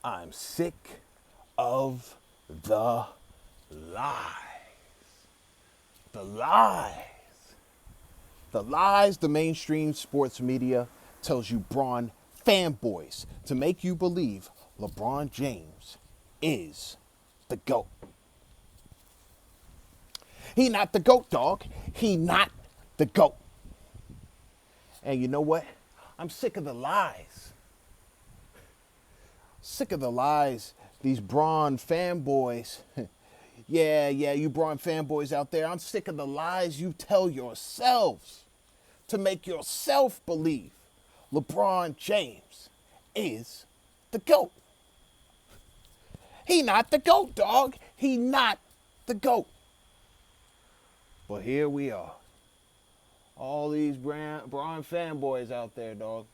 I'm sick of the lies. The lies. The lies the mainstream sports media tells you Bron fanboys to make you believe LeBron James is the GOAT. He not the GOAT, dog. He not the GOAT. And you know what? I'm sick of the lies. Sick of the lies these Bron fanboys. Yeah, you Bron fanboys out there. I'm sick of the lies you tell yourselves to make yourself believe LeBron James is the GOAT. He not the GOAT, dog. He not the GOAT. But here we are. All these Bron fanboys out there, dog.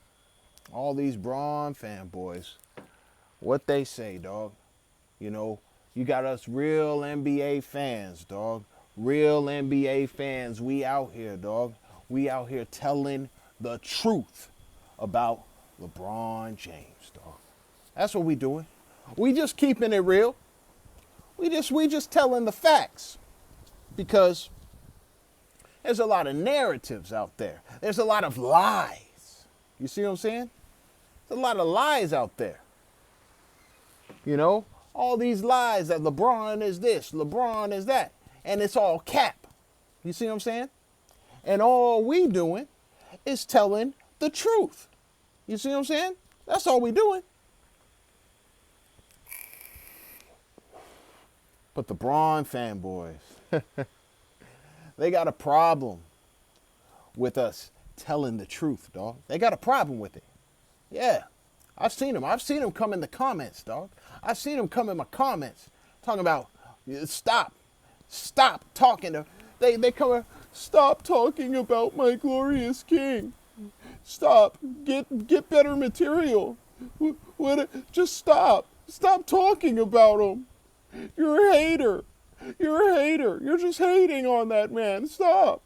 All these Bron fanboys. What they say, dog. You know, you got us real NBA fans, dog. Real NBA fans. We out here, dog. We out here telling the truth about LeBron James, dog. That's what we doing. We just keeping it real. We just telling the facts. Because there's a lot of narratives out there. There's a lot of lies. You see what I'm saying? There's a lot of lies out there. You know, all these lies that LeBron is this, LeBron is that, and it's all cap. You see what I'm saying? And all we doing is telling the truth. You see what I'm saying? That's all we doing. But the Bron fanboys, they got a problem with us telling the truth, dog. They got a problem with it. Yeah. I've seen them. I've seen them come in the comments, dog. I've seen them come in my comments talking about, stop talking to, they come, stop talking about my glorious king. Stop, get better material. Just stop talking about him. You're a hater. You're just hating on that man. Stop.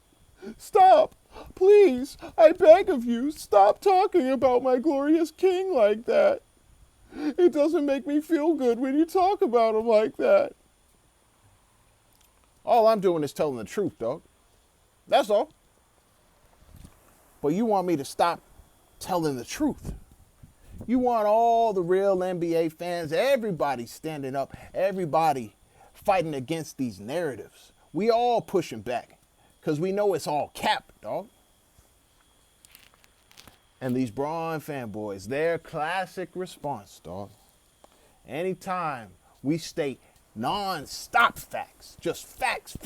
Please, I beg of you, stop talking about my glorious king like that. It doesn't make me feel good when you talk about him like that. All I'm doing is telling the truth, dog. That's all. But you want me to stop telling the truth. You want all the real NBA fans, everybody standing up, everybody fighting against these narratives. We all pushing back because we know it's all cap, dog. And these Bron fanboys, their classic response, dog. Anytime we state non-stop facts, just facts.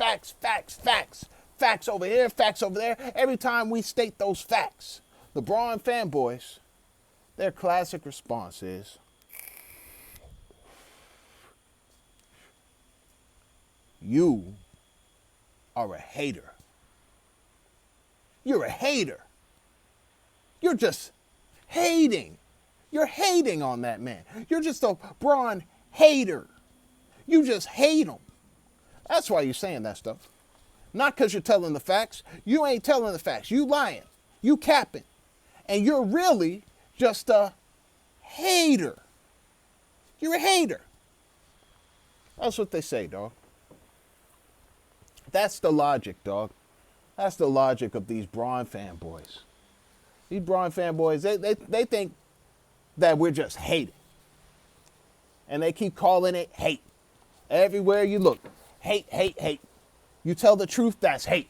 Facts over here, facts over there. Every time we state those facts, the Bron fanboys, their classic response is, you are a hater. You're a hater. You're just hating. You're hating on that man. You're just a Bron hater. You just hate him. That's why you're saying that stuff. Not because you're telling the facts. You ain't telling the facts. You lying. You capping. And you're really just a hater. You're a hater. That's what they say, dog. That's the logic, dog. That's the logic of these Bron fanboys. These Bron fanboys, they think that we're just hating. And they keep calling it hate. Everywhere you look, hate. You tell the truth, that's hate.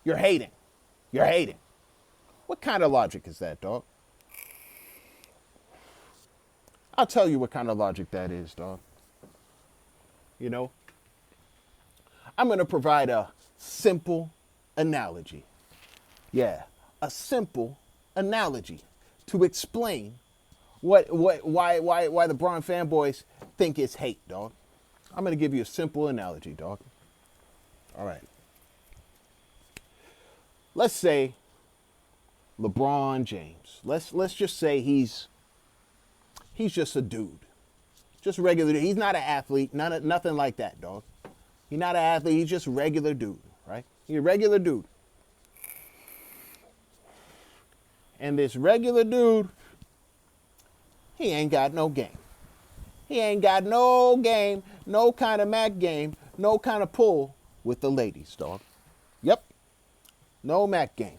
You're hating. You're hating. What kind of logic is that, dog? I'll tell you what kind of logic that is, dog. You know, I'm going to provide a simple analogy. Yeah, a simple analogy to explain why the Bron fanboys think it's hate, dog. I'm going to give you a simple analogy, dog. All right. Let's say LeBron James. Let's just say he's just a dude. Just a regular dude. He's not an athlete, nothing like that, dog. He's not an athlete, he's just a regular dude, right? He's a regular dude. And this regular dude, he ain't got no game. He ain't got no game, no kind of Mac game, no kind of pull with the ladies, dog. Yep. No Mac game.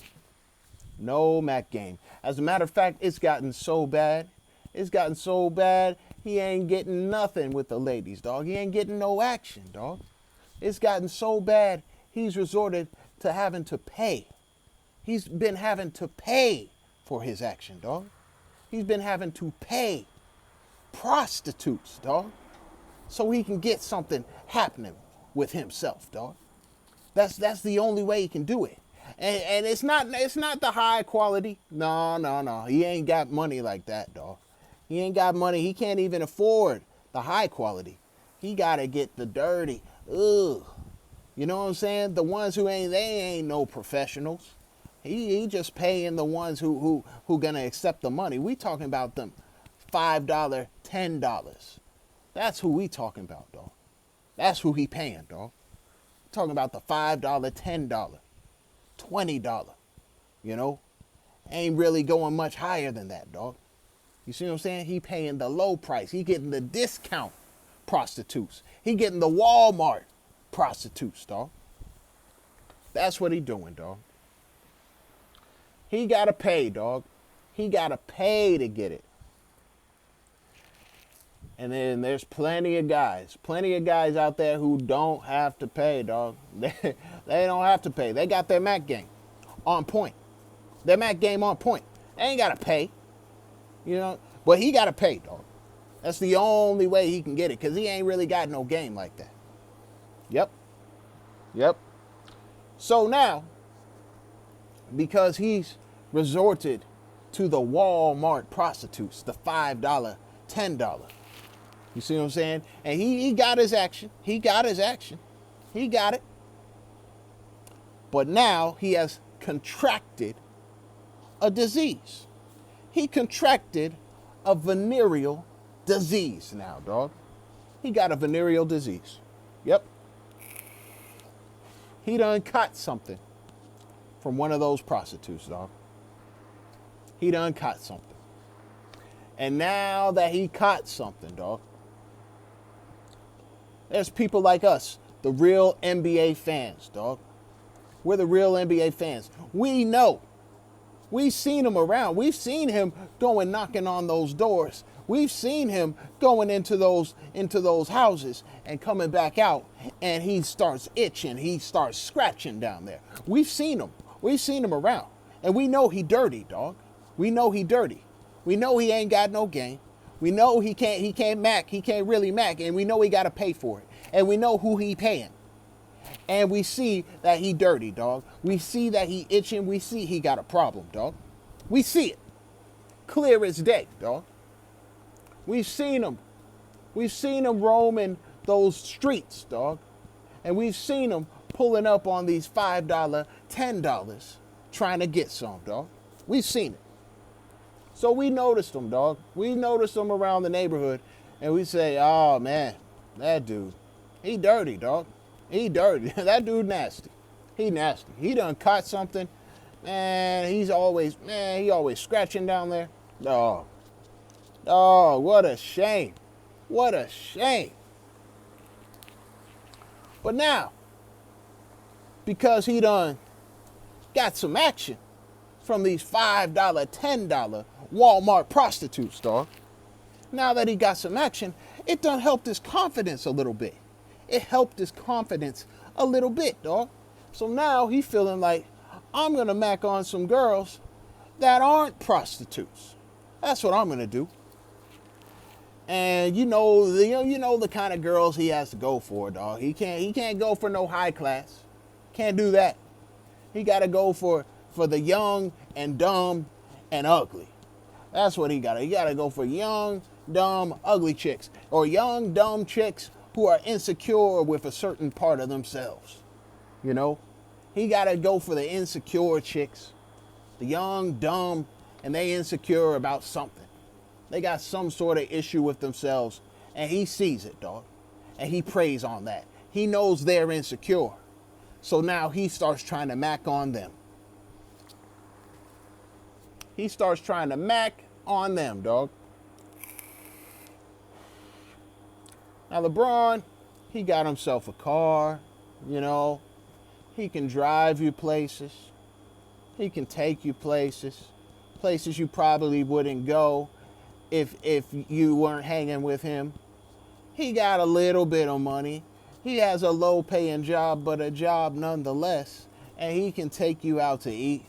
No Mac game. As a matter of fact, it's gotten so bad. It's gotten so bad, he ain't getting nothing with the ladies, dog. He ain't getting no action, dog. It's gotten so bad, he's resorted to having to pay. He's been having to pay for his action, dog. He's been having to pay prostitutes, dog, so he can get something happening with himself, dog. That's the only way he can do it. And it's not the high quality. No. He ain't got money like that, dog. He ain't got money. He can't even afford the high quality. He gotta get the dirty. Ugh. You know what I'm saying? The ones who they ain't no professionals. He just paying the ones who gonna accept the money. We talking about them $5, $10. That's who we talking about, dog. That's who he paying, dog. Talking about the $5, $10, $20. You know? Ain't really going much higher than that, dog. You see what I'm saying? He paying the low price. He getting the discount prostitutes. He getting the Walmart prostitutes, dog. That's what he doing, dog. He gotta pay, dog. He gotta pay to get it. And then there's plenty of guys out there who don't have to pay, dog. They don't have to pay. They got their Mac game on point. Their Mac game on point. They ain't gotta pay. You know, but he got to pay, dog. That's the only way he can get it, because he ain't really got no game like that. Yep. So now, because he's resorted to the Walmart prostitutes, the $5, $10. You see what I'm saying? And he got his action. He got it. But now he has contracted a disease. He contracted a venereal disease now, dog. He got a venereal disease. Yep. He done caught something from one of those prostitutes, dog. He done caught something. And now that he caught something, dog, there's people like us, the real NBA fans, dog. We're the real NBA fans. We know. We've seen him around. We've seen him going knocking on those doors. We've seen him going into those houses and coming back out, and he starts itching. He starts scratching down there. We've seen him. We've seen him around. And we know he dirty, dog. We know he dirty. We know he ain't got no game. We know he can't Mac. He can't really Mac. And we know he got to pay for it. And we know who he paying. And we see that he dirty, dog. We see that he itching. We see he got a problem, dog. We see it. Clear as day, dog. We've seen him. We've seen him roaming those streets, dog. And we've seen him pulling up on these $5, $10 trying to get some, dog. We've seen it. So we noticed him, dog. We noticed him around the neighborhood. And we say, oh, man, that dude, he dirty, dog. He dirty. That dude nasty. He nasty. He done caught something. Man, he always scratching down there. Oh, what a shame. What a shame. But now, because he done got some action from these $5, $10 Walmart prostitutes, dog. Now that he got some action, it done helped his confidence a little bit. It helped his confidence a little bit, dog. So now he feeling like, I'm going to mac on some girls that aren't prostitutes. That's what I'm going to do. And you know the kind of girls he has to go for, dog. He can't go for no high class. Can't do that. He got to go for the young and dumb and ugly. That's what he got. He got to go for young, dumb, ugly chicks, or young, dumb chicks who are insecure with a certain part of themselves. You know, he got to go for the insecure chicks, the young, dumb, and they insecure about something. They got some sort of issue with themselves, and he sees it, dog. And he preys on that. He knows they're insecure. So now he starts trying to mac on them. He starts trying to mac on them, dog. Now, LeBron, he got himself a car, you know. He can drive you places. He can take you places you probably wouldn't go if you weren't hanging with him. He got a little bit of money. He has a low-paying job, but a job nonetheless. And he can take you out to eat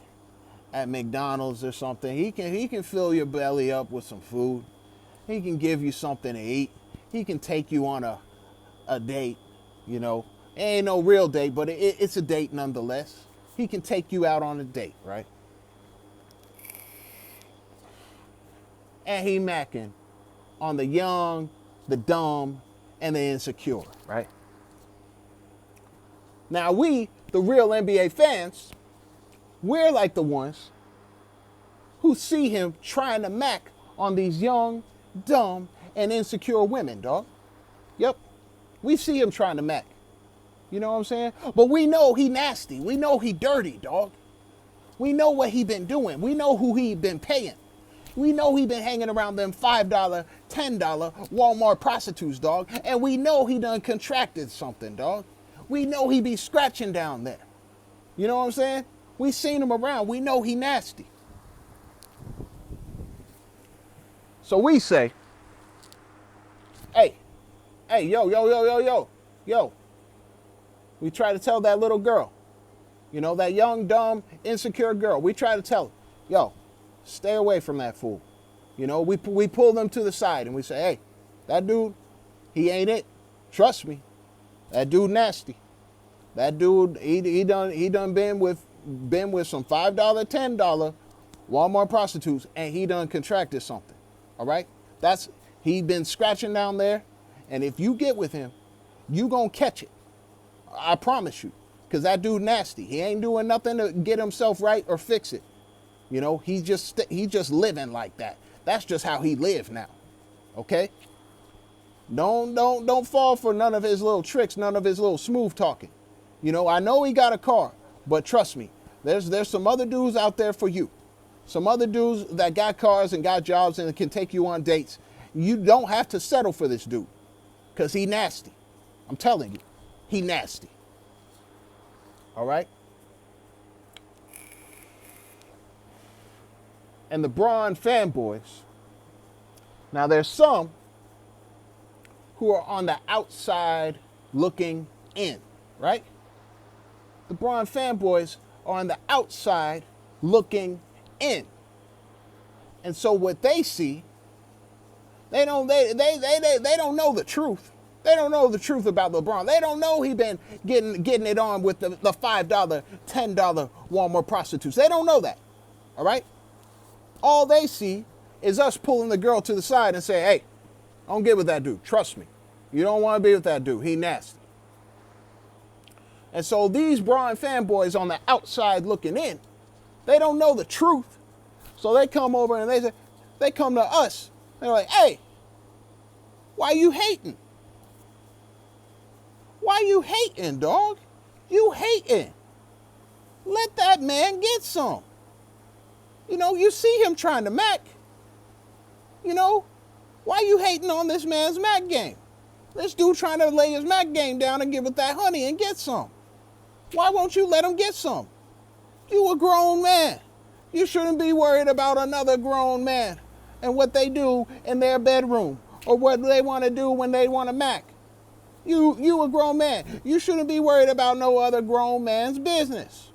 at McDonald's or something. He can fill your belly up with some food. He can give you something to eat. He can take you on a date, you know. It ain't no real date, but it's a date nonetheless. He can take you out on a date, right? And he macking on the young, the dumb, and the insecure, right? Now we, the real NBA fans, we're like the ones who see him trying to mac on these young, dumb, and insecure women, dog. Yep. We see him trying to mac. You know what I'm saying? But we know he nasty. We know he dirty, dog. We know what he been doing. We know who he been paying. We know he been hanging around them $5, $10 Walmart prostitutes, dog. And we know he done contracted something, dog. We know he be scratching down there. You know what I'm saying? We seen him around. We know he nasty. So we say, hey, yo. We try to tell that little girl, you know, that young, dumb, insecure girl. We try to tell her, yo, stay away from that fool. You know, we pull them to the side and we say, hey, that dude, he ain't it. Trust me. That dude nasty. That dude, he done been with some $5, $10 Walmart prostitutes, and he done contracted something. All right? He been scratching down there, and if you get with him, you gonna catch it. I promise you. Because that dude nasty. He ain't doing nothing to get himself right or fix it. You know, he just living like that. That's just how he live now. Okay? Don't fall for none of his little tricks, none of his little smooth talking. You know, I know he got a car, but trust me, there's some other dudes out there for you. Some other dudes that got cars and got jobs and can take you on dates. You don't have to settle for this dude. Because he nasty. I'm telling you. He nasty. All right? And the Bron fanboys. Now there's some who are on the outside looking in, right? The Bron fanboys are on the outside looking in. And so what they see, they don't know the truth. They don't know the truth about LeBron. They don't know he been getting it on with the $5, $10 Walmart prostitutes. They don't know that. All right? All they see is us pulling the girl to the side and say, hey, don't get with that dude. Trust me. You don't want to be with that dude. He nasty. And so these Bron fanboys on the outside looking in, they don't know the truth. So they come over and they come to us. They're like, hey, why you hating? Why you hating, dog? You hating. Let that man get some. You know, you see him trying to mac. You know, why you hating on this man's mac game? This dude trying to lay his mac game down and give it that honey and get some. Why won't you let him get some? You a grown man. You shouldn't be worried about another grown man and what they do in their bedroom or what they want to do when they want to mac. You a grown man. You shouldn't be worried about no other grown man's business.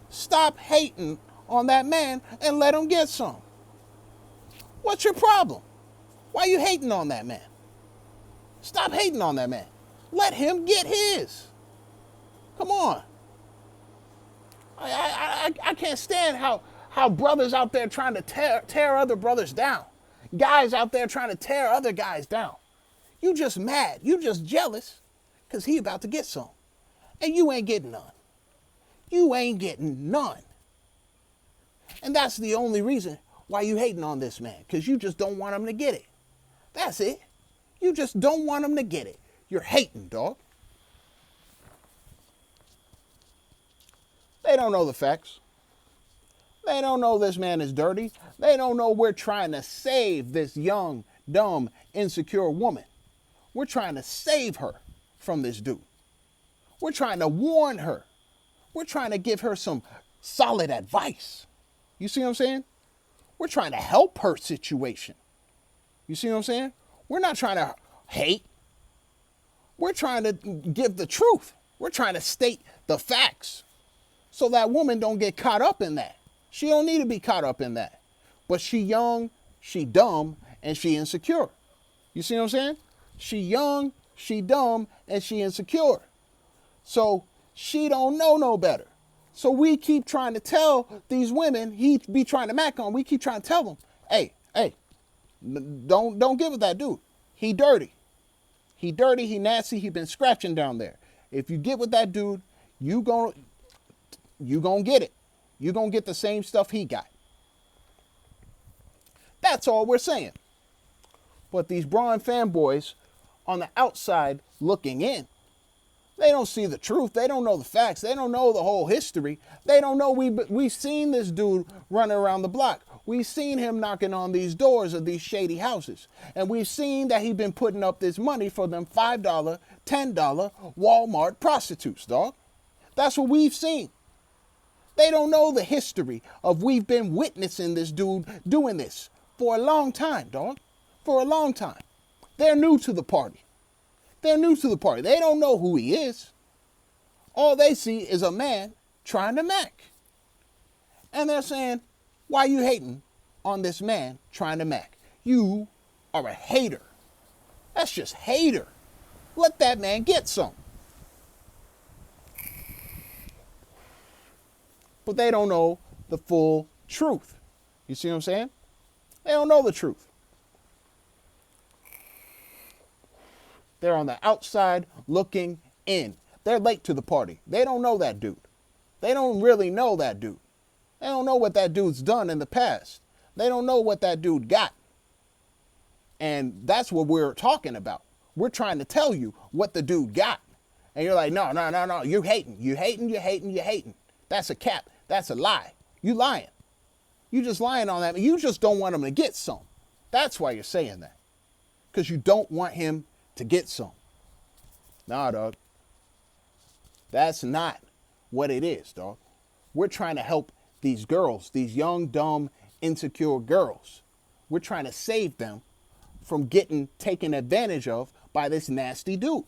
Stop hating on that man and let him get some. What's your problem? Why you hating on that man? Stop hating on that man. Let him get his. Come on. I can't stand how brothers out there trying to tear other brothers down. Guys out there trying to tear other guys down. You just mad. You just jealous because he about to get some. And you ain't getting none. You ain't getting none. And that's the only reason why you hating on this man. Because you just don't want him to get it. That's it. You just don't want him to get it. You're hating, dog. They don't know the facts. They don't know this man is dirty. They don't know we're trying to save this young, dumb, insecure woman. We're trying to save her from this dude. We're trying to warn her. We're trying to give her some solid advice. You see what I'm saying? We're trying to help her situation. You see what I'm saying? We're not trying to hate. We're trying to give the truth. We're trying to state the facts so that woman don't get caught up in that. She don't need to be caught up in that. But she young, she dumb, and she insecure. You see what I'm saying? She young, she dumb, and she insecure. So she don't know no better. So we keep trying to tell these women, he be trying to mac on, we keep trying to tell them, hey, don't get with that dude. He dirty. He dirty, he nasty, he been scratching down there. If you get with that dude, you gonna get it. You gonna get the same stuff he got. That's all we're saying. But these Bron fanboys on the outside looking in, they don't see the truth. They don't know the facts. They don't know the whole history. They don't know we've seen this dude running around the block. We've seen him knocking on these doors of these shady houses. And we've seen that he's been putting up this money for them $5, $10 Walmart prostitutes, dog. That's what we've seen. They don't know the history of we've been witnessing this dude doing this for a long time, dog. For a long time. They're new to the party. They're new to the party. They don't know who he is. All they see is a man trying to mac. And they're saying, why are you hating on this man trying to mac? You are a hater. That's just hater. Let that man get some. But they don't know the full truth. You see what I'm saying? They don't know the truth. They're on the outside looking in. They're late to the party. They don't know that dude. They don't really know that dude. They don't know what that dude's done in the past. They don't know what that dude got. And that's what we're talking about. We're trying to tell you what the dude got. And you're like, no. You're hating. You're hating. That's a cap. That's a lie. You lying. You just lying on that. You just don't want him to get some. That's why you're saying that. Because you don't want him to get some. Nah, dog. That's not what it is, dog. We're trying to help these girls, these young, dumb, insecure girls. We're trying to save them from getting taken advantage of by this nasty dude.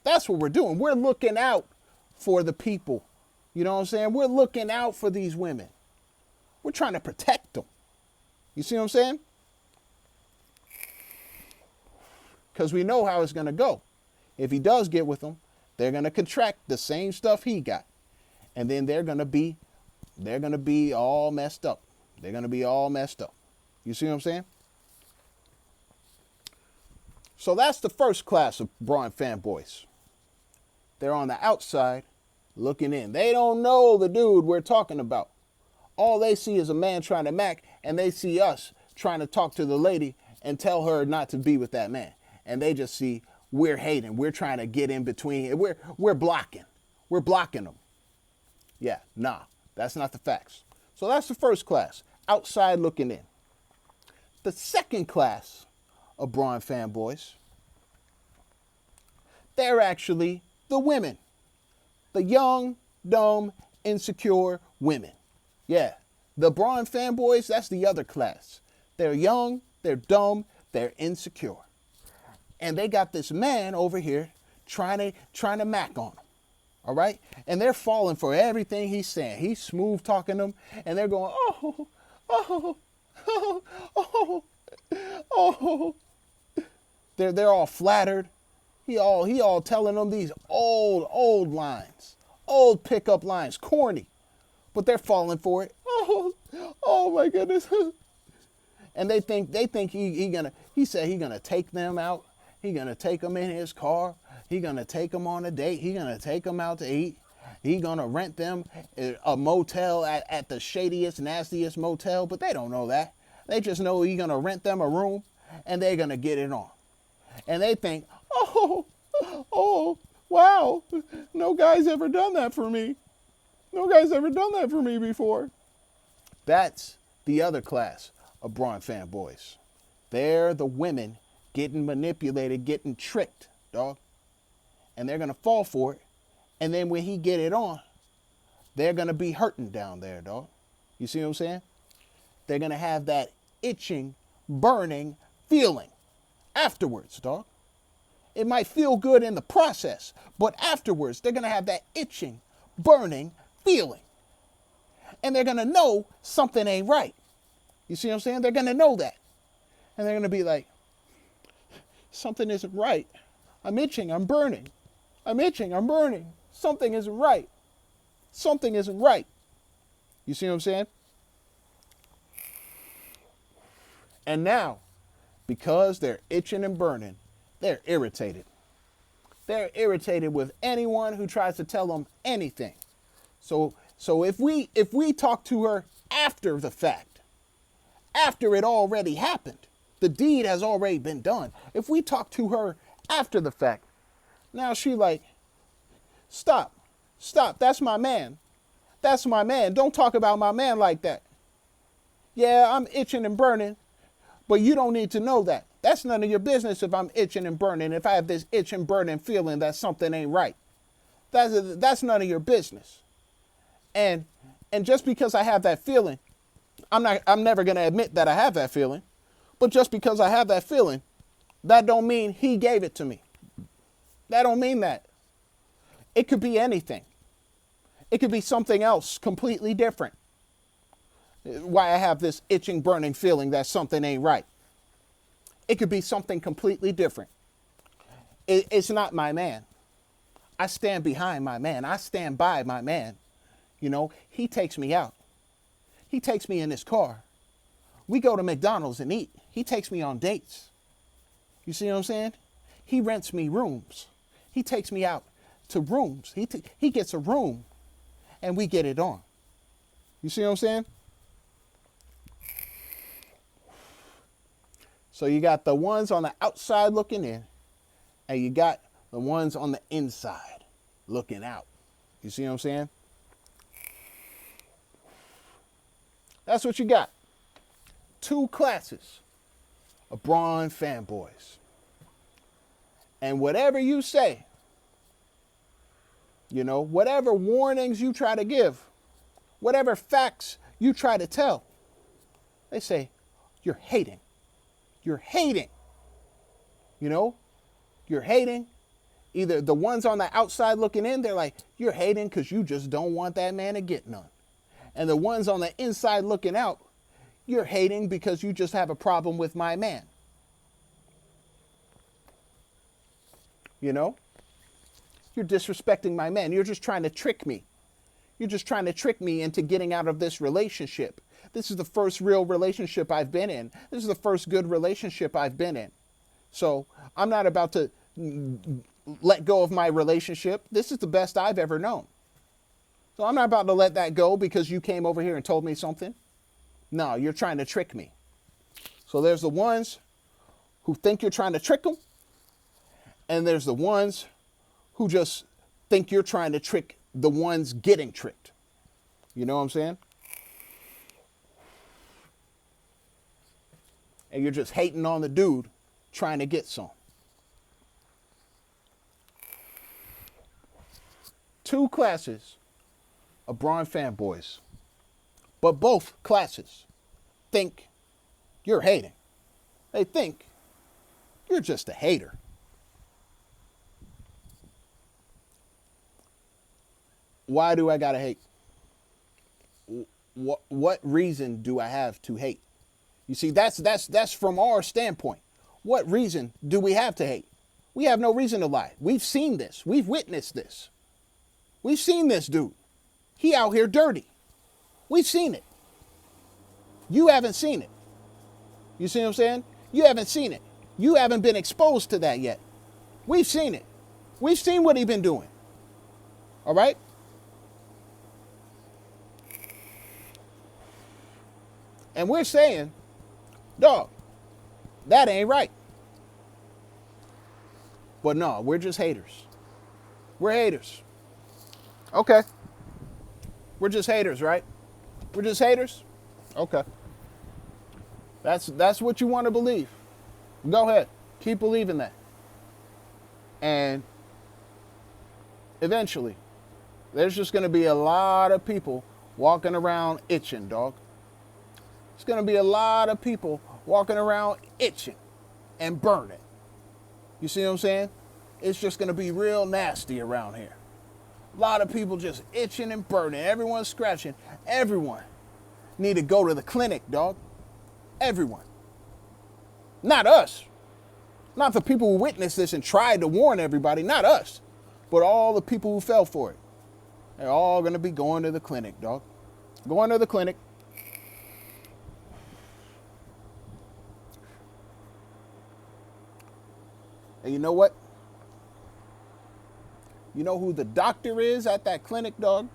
That's what we're doing. We're looking out for the people. You know what I'm saying? We're looking out for these women. We're trying to protect them. You see what I'm saying? Because we know how it's going to go. If he does get with them, they're going to contract the same stuff he got. And then they're going to be all messed up. They're going to be all messed up. You see what I'm saying? So that's the first class of Bron fanboys. They're on the outside looking in. They don't know the dude we're talking about. All they see is a man trying to mac, and they see us trying to talk to the lady and tell her not to be with that man. And they just see we're hating. We're trying to get in between. We're blocking. We're blocking them. Yeah, nah, that's not the facts. So that's the first class, outside looking in. The second class of Bron fanboys, they're actually the women. The young, dumb, insecure women. Yeah, the Bron fanboys, that's the other class. They're young, they're dumb, they're insecure. And they got this man over here trying to mac on them. All right? And they're falling for everything he's saying. He's smooth talking them, and they're going, oh. They're all flattered. He all telling them these old lines, old pickup lines, corny, but they're falling for it. Oh my goodness. And they think he said he gonna take them out. He gonna take them in his car. He gonna take them on a date. He gonna take them out to eat. He gonna rent them a motel at the shadiest, nastiest motel, but they don't know that. They just know he gonna rent them a room and they're gonna get it on. And they think, oh, wow, no guy's ever done that for me. No guy's ever done that for me before. That's the other class of Bron fanboys. They're the women getting manipulated, getting tricked, dog. And they're going to fall for it. And then when he get it on, they're going to be hurting down there, dog. You see what I'm saying? They're going to have that itching, burning feeling afterwards, dog. It might feel good in the process, but afterwards, they're going to have that itching, burning feeling. And they're going to know something ain't right. You see what I'm saying? They're going to know that. And they're going to be like, something isn't right. I'm itching, I'm burning. I'm itching, I'm burning. Something isn't right. Something isn't right. You see what I'm saying? And now, because they're itching and burning, they're irritated. They're irritated with anyone who tries to tell them anything. So if we talk to her after the fact, after it already happened, the deed has already been done. If we talk to her after the fact, now she like, stop, that's my man. That's my man. Don't talk about my man like that. Yeah, I'm itching and burning, but you don't need to know that. That's none of your business if I'm itching and burning, if I have this itch and burning feeling that something ain't right. That's none of your business. And just because I have that feeling, I'm never going to admit that I have that feeling, but just because I have that feeling, that don't mean he gave it to me. That don't mean that. It could be anything. It could be something else completely different. Why I have this itching, burning feeling that something ain't right. It could be something completely different. It's not my man. I stand behind my man. I stand by my man. You know, he takes me out. He takes me in his car. We go to McDonald's and eat. He takes me on dates. You see what I'm saying? He rents me rooms. He takes me out to rooms. He gets a room and we get it on. You see what I'm saying? So you got the ones on the outside looking in, and you got the ones on the inside looking out. You see what I'm saying? That's what you got. Two classes of Bron fanboys. And whatever you say, you know, whatever warnings you try to give, whatever facts you try to tell, they say, you're hating. You're hating. You know, you're hating. Either the ones on the outside looking in, they're like, you're hating because you just don't want that man to get none. And the ones on the inside looking out, you're hating because you just have a problem with my man. You know, you're disrespecting my man. You're just trying to trick me. You're just trying to trick me into getting out of this relationship. This is the first real relationship I've been in. This is the first good relationship I've been in. So I'm not about to let go of my relationship. This is the best I've ever known. So I'm not about to let that go because you came over here and told me something. No, you're trying to trick me. So there's the ones who think you're trying to trick them. And there's the ones who just think you're trying to trick the ones getting tricked. You know what I'm saying? And you're just hating on the dude trying to get some. Two classes of Bron fanboys. But both classes think you're hating. They think you're just a hater. Why do I gotta hate? What reason do I have to hate? You see, that's from our standpoint. What reason do we have to hate? We have no reason to lie. We've seen this. We've witnessed this. We've seen this dude. He out here dirty. We've seen it. You haven't seen it. You see what I'm saying? You haven't seen it. You haven't been exposed to that yet. We've seen it. We've seen what he's been doing. All right? And we're saying, dog, that ain't right. But no, we're just haters. We're haters. Okay. We're just haters, right? We're just haters? Okay. That's what you want to believe. Go ahead. Keep believing that. And eventually, there's just going to be a lot of people walking around itching, dog. It's going to be a lot of people walking around itching and burning. You see what I'm saying? It's just going to be real nasty around here. A lot of people just itching and burning. Everyone's scratching. Everyone need to go to the clinic, dog. Everyone. Not us. Not the people who witnessed this and tried to warn everybody. Not us. But all the people who fell for it. They're all going to be going to the clinic, dog. Going to the clinic. And you know what? You know who the doctor is at that clinic, dog?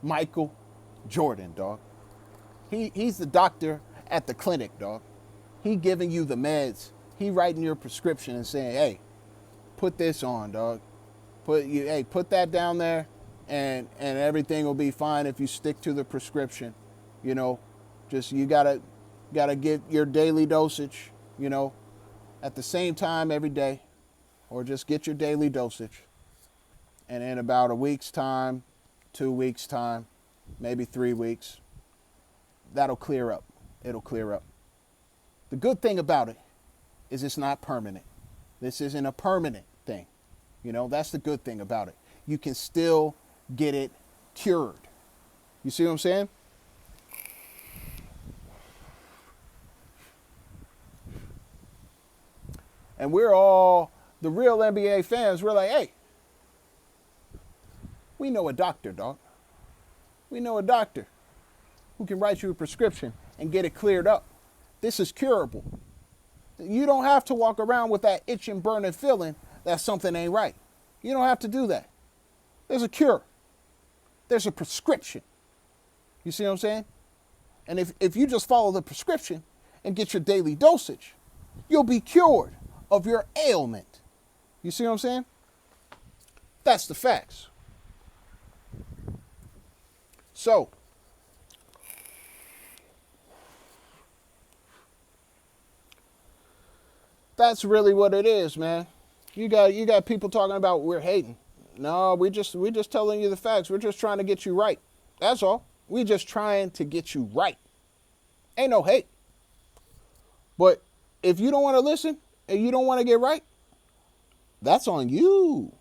Michael Jordan, dog. He's the doctor at the clinic, dog. He giving you the meds. He writing your prescription and saying, hey, put this on, dog. Put that down there and everything will be fine if you stick to the prescription. You know, just you gotta get your daily dosage, you know, at the same time every day, or just get your daily dosage. And in about a week's time, 2 weeks' time, maybe 3 weeks, that'll clear up. It'll clear up. The good thing about it is it's not permanent. This isn't a permanent thing. You know, that's the good thing about it. You can still get it cured. You see what I'm saying? And we're all, the real NBA fans, we're like, hey, we know a doctor, dog. We know a doctor who can write you a prescription and get it cleared up. This is curable. You don't have to walk around with that itching, burning feeling that something ain't right. You don't have to do that. There's a cure. There's a prescription. You see what I'm saying? And if you just follow the prescription and get your daily dosage, you'll be cured of your ailment. You see what I'm saying? That's the facts. So, that's really what it is, man. You got people talking about we're hating. No, we just telling you the facts. We're just trying to get you right. That's all. We just trying to get you right. Ain't no hate. But if you don't want to listen and you don't want to get right, that's on you.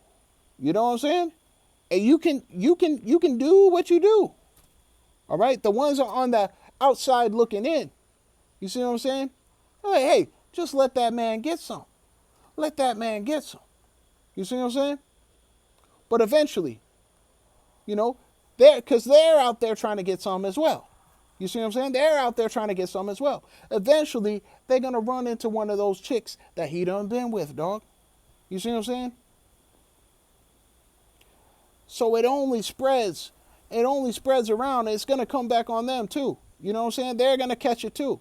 You know what I'm saying? And you can do what you do. All right? The ones are on the outside looking in. You see what I'm saying? Hey, just let that man get some. Let that man get some. You see what I'm saying? But eventually, you know, because they're out there trying to get some as well. You see what I'm saying? They're out there trying to get some as well. Eventually, they're going to run into one of those chicks that he done been with, dog. You see what I'm saying? So it only spreads around. It's going to come back on them too. You know what I'm saying? They're going to catch it too.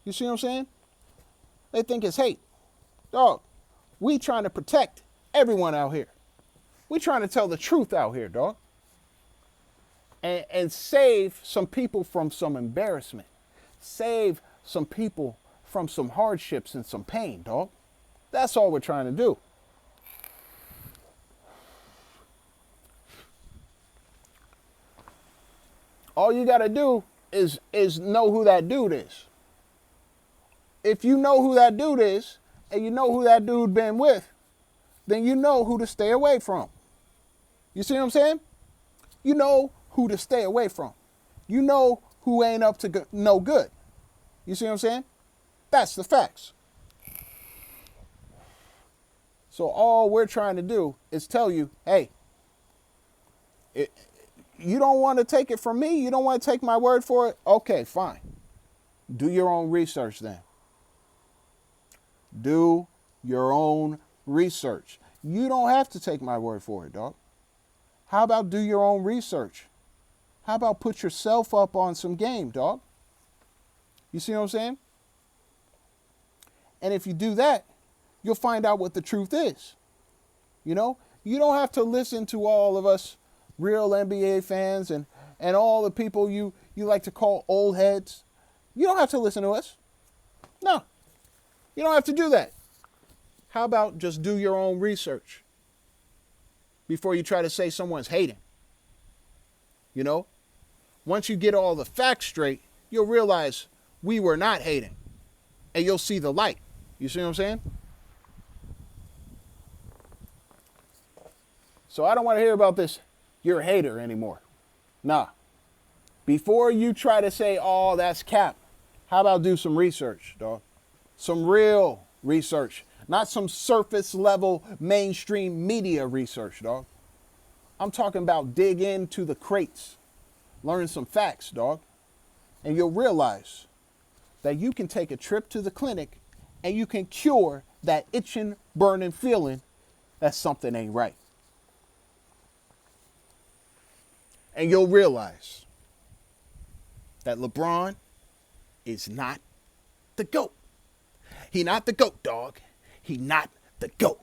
You see what I'm saying? They think it's hate. Dog, we trying to protect everyone out here. We trying to tell the truth out here, dog. And save some people from some embarrassment. Save some people from some hardships and some pain, dog. That's all we're trying to do. All you got to do is know who that dude is. If you know who that dude is, and you know who that dude been with, then you know who to stay away from. You see what I'm saying? You know who to stay away from. You know who ain't up to no good. You see what I'm saying? That's the facts. So all we're trying to do is tell you, hey, you don't want to take it from me? You don't want to take my word for it? Okay, fine. Do your own research then. Do your own research. You don't have to take my word for it, dog. How about do your own research? How about put yourself up on some game, dog? You see what I'm saying? And if you do that, you'll find out what the truth is. You know, you don't have to listen to all of us real NBA fans and all the people you like to call old heads. You don't have to listen to us. No, you don't have to do that. How about just do your own research before you try to say someone's hating? You know, once you get all the facts straight, you'll realize we were not hating, and you'll see the light. You see what I'm saying? So I don't want to hear about this, you're a hater anymore. Nah. Before you try to say, oh, that's cap, how about do some research, dog? Some real research, not some surface level mainstream media research, dog. I'm talking about dig into the crates, learn some facts, dog. And you'll realize that you can take a trip to the clinic and you can cure that itching, burning feeling that something ain't right. And you'll realize that LeBron is not the GOAT. He not the GOAT, dog. He not the GOAT.